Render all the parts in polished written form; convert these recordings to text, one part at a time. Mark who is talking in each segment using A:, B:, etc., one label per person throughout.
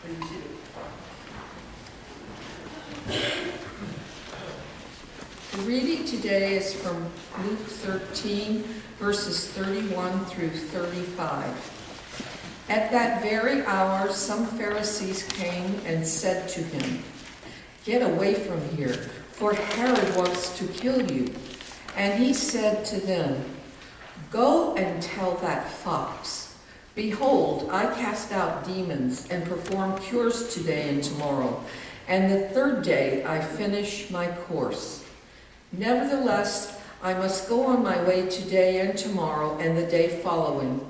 A: Please be seated.
B: The reading today is from Luke 13, verses 31 through 35. At that very hour, some Pharisees came and said to him, "Get away from here, for Herod wants to kill you." And he said to them, "Go and tell that fox, 'Behold, I cast out demons and perform cures today and tomorrow, and the third day I finish my course. Nevertheless, I must go on my way today and tomorrow and the day following.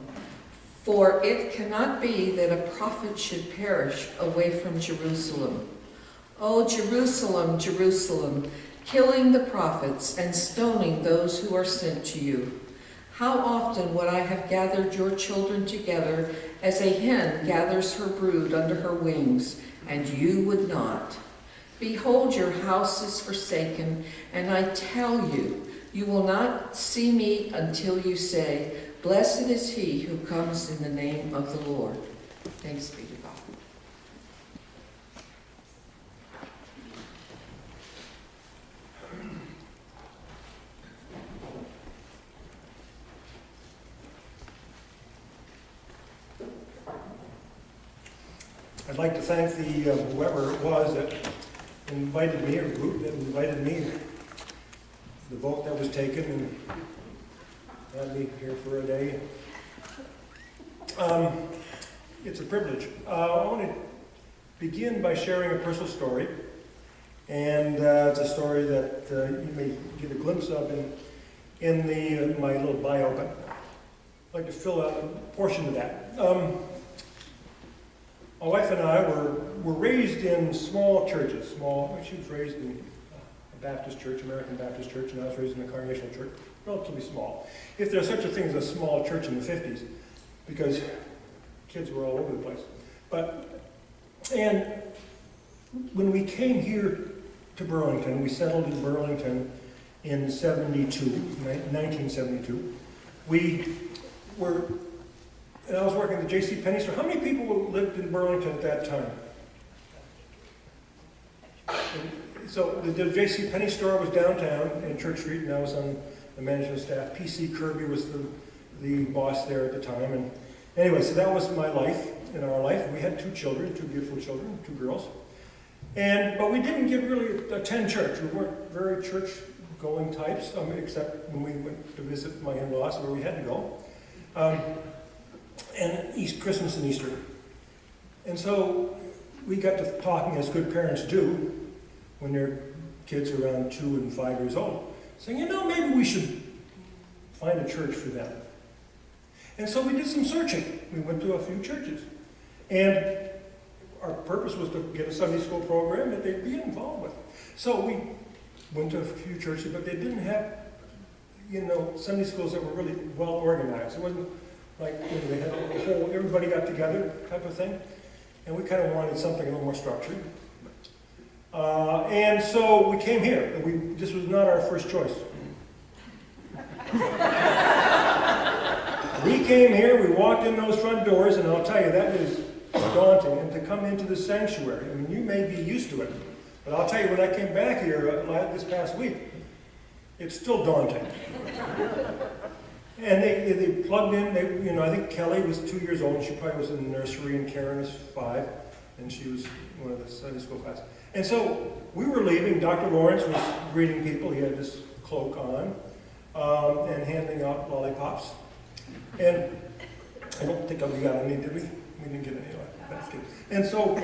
B: For it cannot be that a prophet should perish away from Jerusalem. O Jerusalem, Jerusalem, killing the prophets and stoning those who are sent to you. How often would I have gathered your children together as a hen gathers her brood under her wings, and you would not. Behold, your house is forsaken, and I tell you, you will not see me until you say, Blessed is he who comes in the name of the Lord." Thanks be to God.
A: I'd like to thank whoever it was that invited me, or group that invited me, the vote that was taken, and had me here for a day. It's a privilege. I want to begin by sharing a personal story, and it's a story that you may get a glimpse of in my little bio, but I'd like to fill out a portion of that. My wife and I were raised in small churches. She was raised in a Baptist church, American Baptist church, and I was raised in a Congregational church, relatively small. If there's such a thing as a small church in the 50s, because kids were all over the place. And when we came here to Burlington, we settled in Burlington in 1972. And I was working at the J.C. store. How many people lived in Burlington at that time? So the J.C. store was downtown in Church Street, and I was on the management staff. P.C. Kirby was the boss there at the time. And anyway, so that was my life, in our life. We had two children, two beautiful children, two girls. But we didn't really attend church. We weren't very church-going types, except when we went to visit my in-laws where we had to go. And Christmas and Easter. And so we got to talking, as good parents do, when their kids are around 2 and 5 years old, saying, maybe we should find a church for them. And so we did some searching. We went to a few churches. And our purpose was to get a Sunday school program that they'd be involved with. So we went to a few churches, but they didn't have, Sunday schools that were really well organized. It wasn't like they had a whole, everybody got together type of thing. And we kind of wanted something a little more structured. And so we came here. This was not our first choice. We came here, we walked in those front doors, and I'll tell you, that is daunting. And to come into the sanctuary, you may be used to it, but I'll tell you, when I came back here this past week, it's still daunting. And they plugged in, I think Kelly was 2 years old, and she probably was in the nursery, and Karen is 5, and she was one of the Sunday school class. And so we were leaving. Dr. Lawrence was greeting people. He had this cloak on and handing out lollipops. And I don't think we got any, did we? We didn't get any. That's good. And so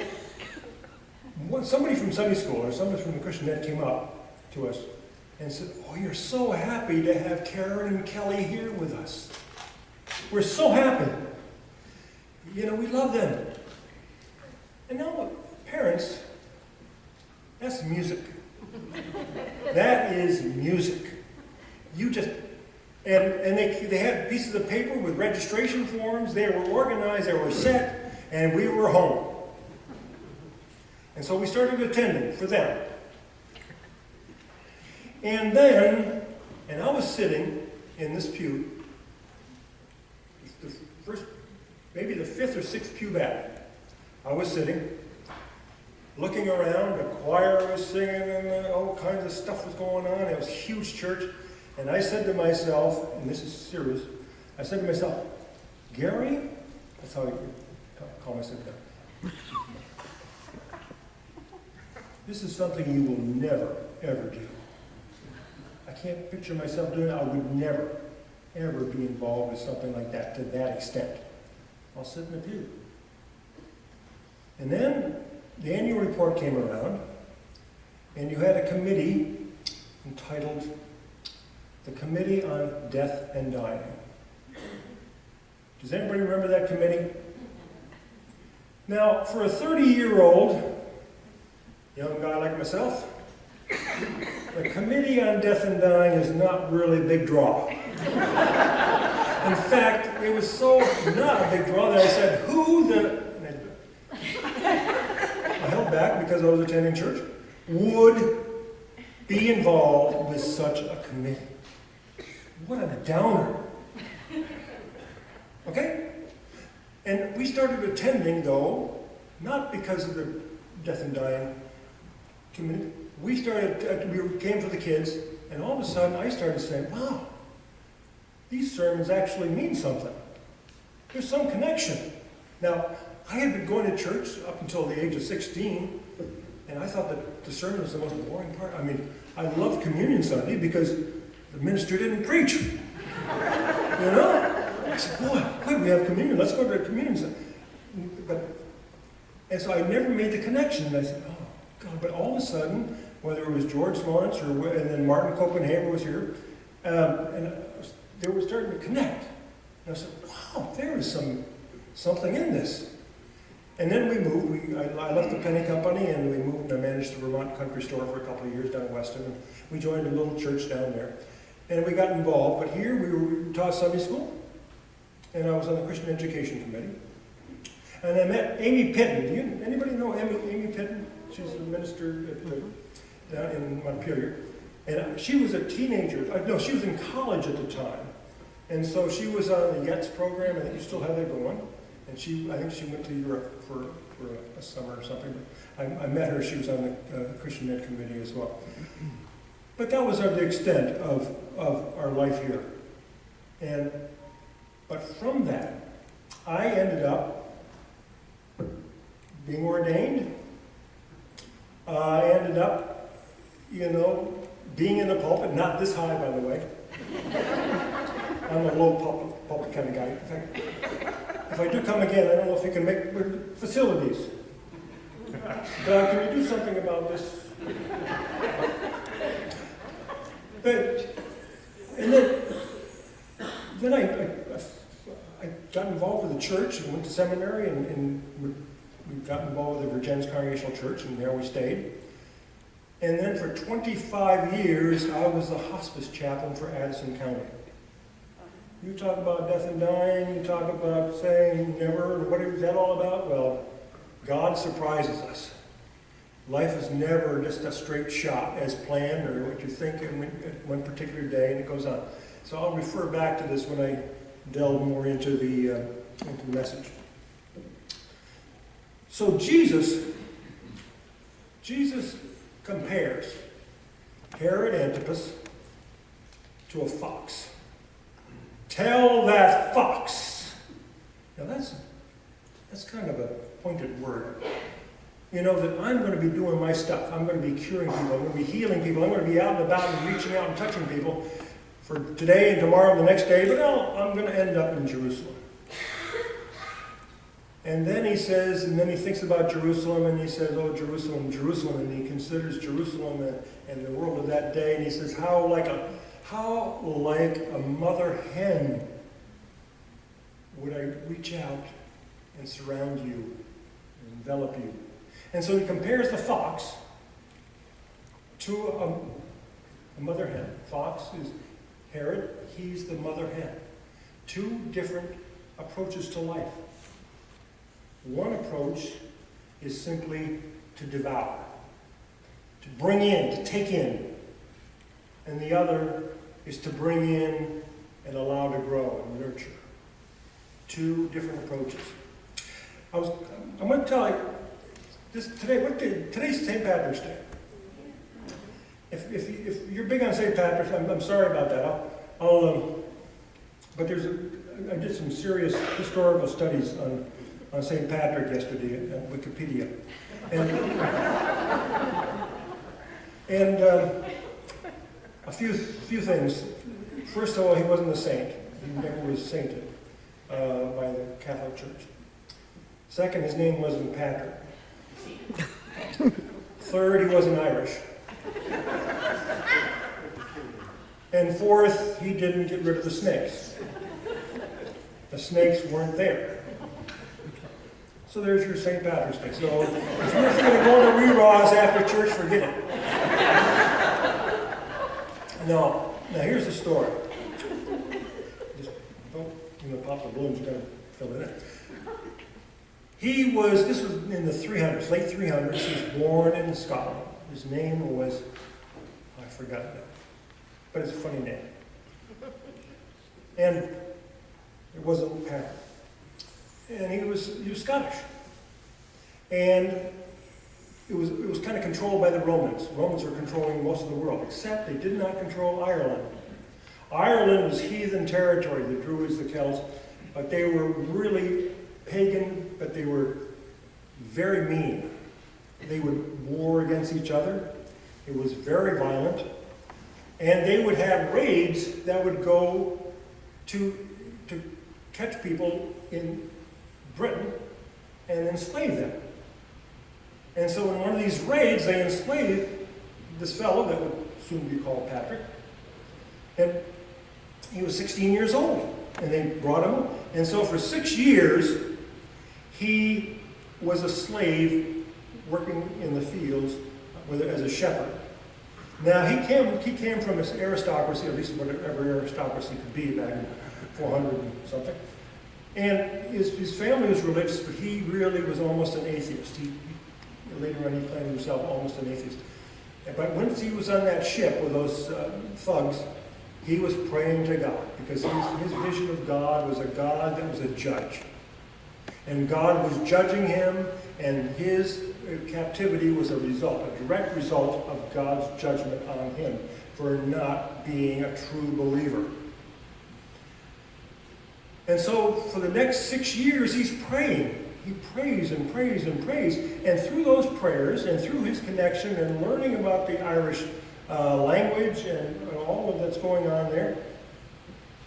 A: somebody from Sunday school or somebody from the Christian Ed came up to us and said, "Oh, you're so happy to have Karen and Kelly here with us. We're so happy. We love them." And now, parents, that's music. That is music. And they had pieces of paper with registration forms. They were organized, they were set, and we were home. And so we started attending for them. And I was sitting in this pew, maybe the 5th or 6th pew back. I was sitting, looking around, the choir was singing, and all kinds of stuff was going on. It was a huge church. And I said to myself, and this is serious, I said to myself, Gary, that's how I call myself that. This is something you will never, ever do. I can't picture myself doing it. I would never, ever be involved with something like that to that extent. I'll sit in the pew. And then the annual report came around, and you had a committee entitled the Committee on Death and Dying. Does anybody remember that committee? Now, for a 30-year-old young guy like myself, the Committee on Death and Dying is not really a big draw. In fact, it was so not a big draw that I said, I held back because I was attending church, would be involved with such a committee. What a downer. Okay? And we started attending, though, not because of the Death and Dying committee. We came for the kids, and all of a sudden I started saying, wow, these sermons actually mean something. There's some connection. Now, I had been going to church up until the age of 16, and I thought that the sermon was the most boring part. I mean, I loved Communion Sunday because the minister didn't preach. You know? I said, boy, good, we have communion. Let's go to Communion Sunday. And so I never made the connection. And I said, oh, God. But all of a sudden, whether it was George Lawrence and then Martin Copenhagen was here, and they were starting to connect. And I said, wow, there is something in this. And then we moved. I left the penny company, and we moved, and I managed the Vermont country store for a couple of years down in Weston. And we joined a little church down there. And we got involved. But here we taught Sunday school, and I was on the Christian Education Committee. And I met Amy Pitton. Anybody know Amy Pitton? She's a minister down in Montpelier. And she was a teenager. No, she was in college at the time. And so she was on the YETS program. I think you still have that going. And I think she went to Europe for a summer or something. But I met her. She was on the Christian Ed Committee as well. But that was the extent of our life here. But from that, I ended up being ordained. I ended up, being in the pulpit, not this high, by the way. I'm a low pulpit kind of guy. In fact, if I do come again, I don't know if you can make facilities. But can you do something about this? And then I got involved with the church and went to seminary, and we got involved with the Virginia's Congregational Church, and there we stayed. And then for 25 years, I was the hospice chaplain for Addison County. You talk about death and dying, you talk about saying never, what is that all about? Well, God surprises us. Life is never just a straight shot as planned or what you think in one particular day, and it goes on. So I'll refer back to this when I delve more into the message. So Jesus compares Herod Antipas to a fox. Tell that fox. Now that's kind of a pointed word. That I'm going to be doing my stuff. I'm going to be curing people. I'm going to be healing people. I'm going to be out and about and reaching out and touching people for today and tomorrow and the next day. But I'm going to end up in Jerusalem. And then he says, and then he thinks about Jerusalem, and he says, oh, Jerusalem, Jerusalem. And he considers Jerusalem and the world of that day. And he says, how like a mother hen would I reach out and surround you and envelop you. And so he compares the fox to a mother hen. Fox is Herod, he's the mother hen. Two different approaches to life. One approach is simply to devour, to bring in, to take in. And the other is to bring in and allow to grow and nurture. Two different approaches. I'm going to tell you this today. Today's St. Patrick's Day. If you're big on St. Patrick's, I'm sorry about that. But I did some serious historical studies on St. Patrick yesterday at Wikipedia, and a few things. First of all, he wasn't a saint. He never was sainted by the Catholic Church. Second, his name wasn't Patrick. Third, he wasn't Irish. And fourth, he didn't get rid of the snakes. The snakes weren't there. So there's your St. Patrick's Day. So if you're going to go to Reraws after church, forget it. Now here's the story. Just don't, pop the balloons, you got to fill it in. This was in the 300s, late 300s. He was born in Scotland. His name was, I forgot it now, but it's a funny name. And it wasn't Patrick. And he was Scottish. And it was kind of controlled by the Romans. Romans were controlling most of the world, except they did not control Ireland. Ireland was heathen territory, the Druids, the Celts, but they were really pagan, but they were very mean. They would war against each other. It was very violent. And they would have raids that would go to catch people in Britain and enslave them. And so in one of these raids, they enslaved this fellow that would soon be called Patrick. And he was 16 years old. And they brought him. And so for 6 years, he was a slave working in the fields as a shepherd. Now, he came from this aristocracy, at least whatever aristocracy could be back in 400 and something. And his family was religious, but he really was almost an atheist. Later on, he claimed himself almost an atheist. But once he was on that ship with those thugs, he was praying to God, because his vision of God was a God that was a judge. And God was judging him, and his captivity was a direct result of God's judgment on him for not being a true believer. And so for the next 6 years, he's praying. He prays and prays and prays. And through those prayers and through his connection and learning about the Irish language and all of that's going on there,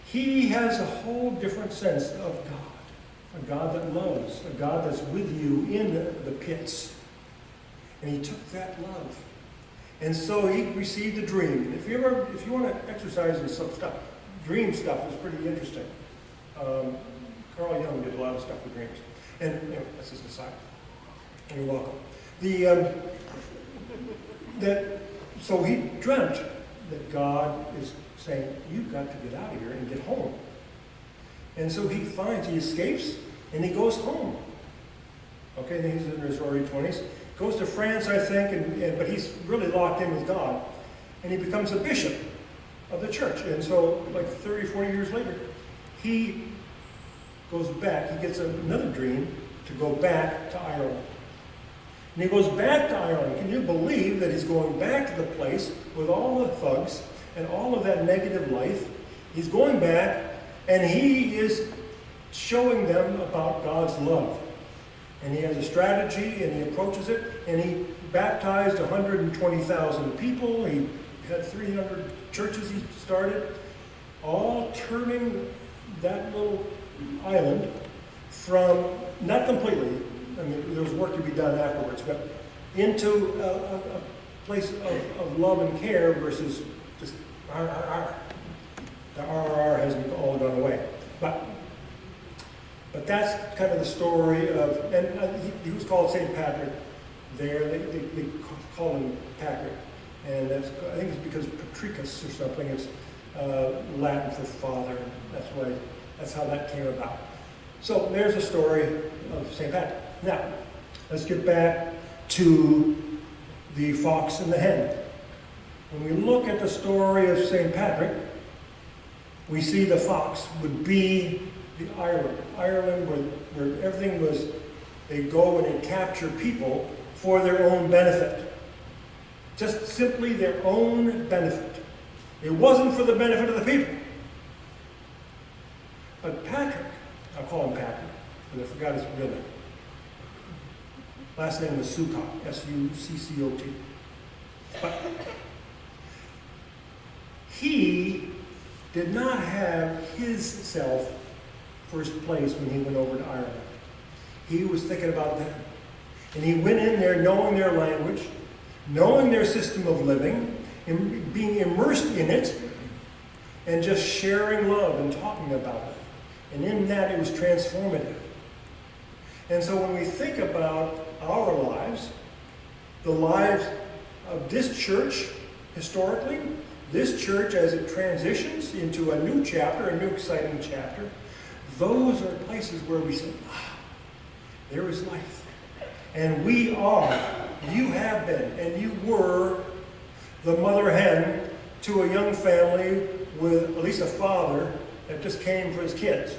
A: he has a whole different sense of God. A God that loves, a God that's with you in the pits. And he took that love. And so he received a dream. And if you want to exercise in some stuff, dream stuff is pretty interesting. Carl Jung did a lot of stuff with dreams. And that's just an aside. And you're welcome. So he dreamt that God is saying, you've got to get out of here and get home. And so he escapes, and he goes home. Okay, and he's in his early 20s. Goes to France, I think, but he's really locked in with God. And he becomes a bishop of the church. And so, like 30, 40 years later, he goes back. He gets another dream to go back to Ireland. And he goes back to Ireland. Can you believe that he's going back to the place with all the thugs and all of that negative life? He's going back, and he is showing them about God's love. And he has a strategy, and he approaches it, and he baptized 120,000 people. He had 300 churches he started, all turning that little island from, not completely, I mean, there was work to be done afterwards, but into a place of love and care versus just RRR. The RRR hasn't all gone away. But that's kind of the story of, and he was called St. Patrick there. They call him Patrick. And I think it's because Patricus or something is Latin for father. That's how that came about. So there's a story of St. Patrick. Now, let's get back to the fox and the hen. When we look at the story of St. Patrick, we see the fox would be the Ireland where everything was They go and they capture people for their own benefit. Just simply their own benefit. It wasn't for the benefit of the people. But Patrick, I'll call him Patrick, because I forgot his real name. Last name was Succott, S-U-C-C-O-T. But he did not have his self first place when he went over to Ireland. He was thinking about them. And he went in there knowing their language, knowing their system of living, and being immersed in it, and just sharing love and talking about it. And in that, it was transformative. And so when we think about our lives, the lives of this church, historically, this church as it transitions into a new chapter, a new exciting chapter, those are places where we say, there is life. And we are, you have been, and you were the mother hen to a young family with at least a father that just came for his kids.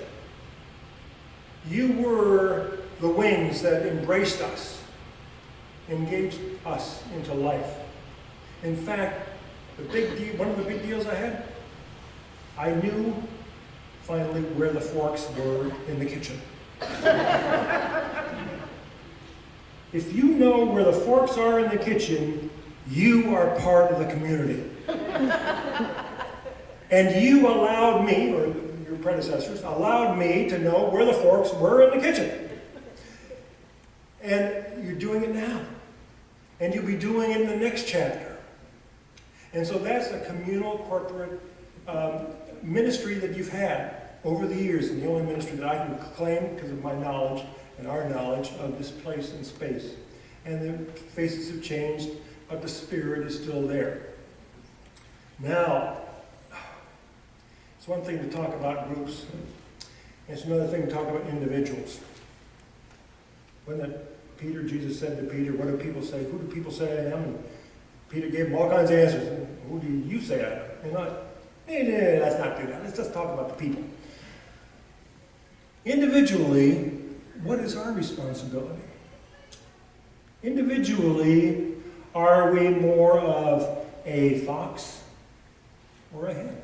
A: You were the wings that embraced us, engaged us into life. In fact, one of the big deals I had, I knew finally where the forks were in the kitchen. If you know where the forks are in the kitchen, you are part of the community. And you allowed me, or your predecessors, allowed me to know where the forks were in the kitchen. And you're doing it now. And you'll be doing it in the next chapter. And so that's a communal corporate ministry that you've had over the years, and the only ministry that I can claim because of my knowledge and our knowledge of this place and space. And the faces have changed, but the spirit is still there. Now, it's one thing to talk about groups, and it's another thing to talk about individuals. When Jesus said to Peter, what do people say? Who do people say I am? And Peter gave him all kinds of answers. Who do you say I am? And I, hey, let's not do that. Let's just talk about the people. Individually, what is our responsibility? Individually, are we more of a fox or a hen?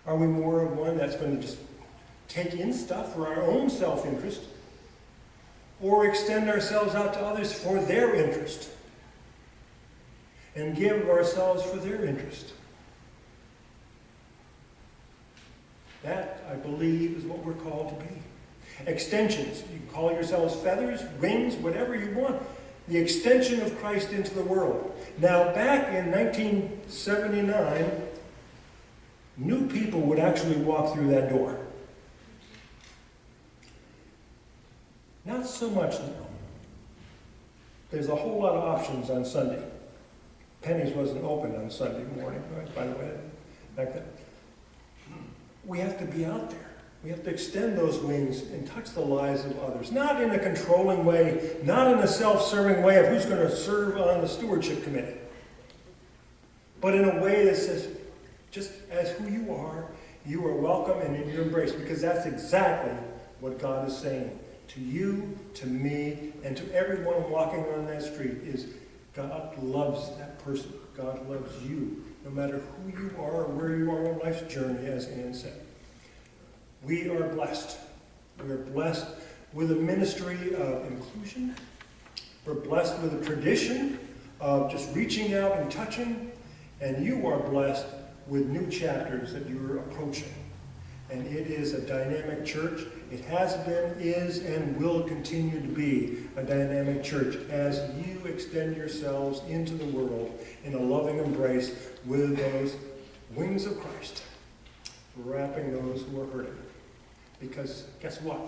A: Are we more of one that's going to just take in stuff for our own self-interest, or extend ourselves out to others for their interest, and give ourselves for their interest? That, I believe, is what we're called to be. Extensions. You can call yourselves feathers, wings, whatever you want. The extension of Christ into the world. Now, back in 1979, new people would actually walk through that door. Not so much now. There's a whole lot of options on Sunday. Penny's wasn't open on Sunday morning, right, by the way, back then. We have to be out there. We have to extend those wings and touch the lives of others. Not in a controlling way, not in a self-serving way of who's going to serve on the stewardship committee, but in a way that says, just as who you are welcome and in your embrace, because that's exactly what God is saying to you, to me, and to everyone walking on that street is God loves that person. God loves you, no matter who you are or where you are on life's journey, as Ann said. We are blessed. We are blessed with a ministry of inclusion. We're blessed with a tradition of just reaching out and touching. And you are blessed with new chapters that you're approaching. And it is a dynamic church. It has been, is, and will continue to be a dynamic church as you extend yourselves into the world in a loving embrace with those wings of Christ, wrapping those who are hurting. Because guess what?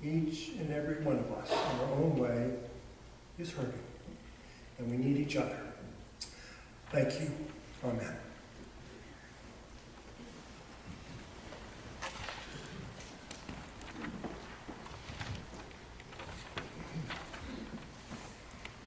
A: Each and every one of us, in our own way, is hurting. And we need each other. Thank you. Amen.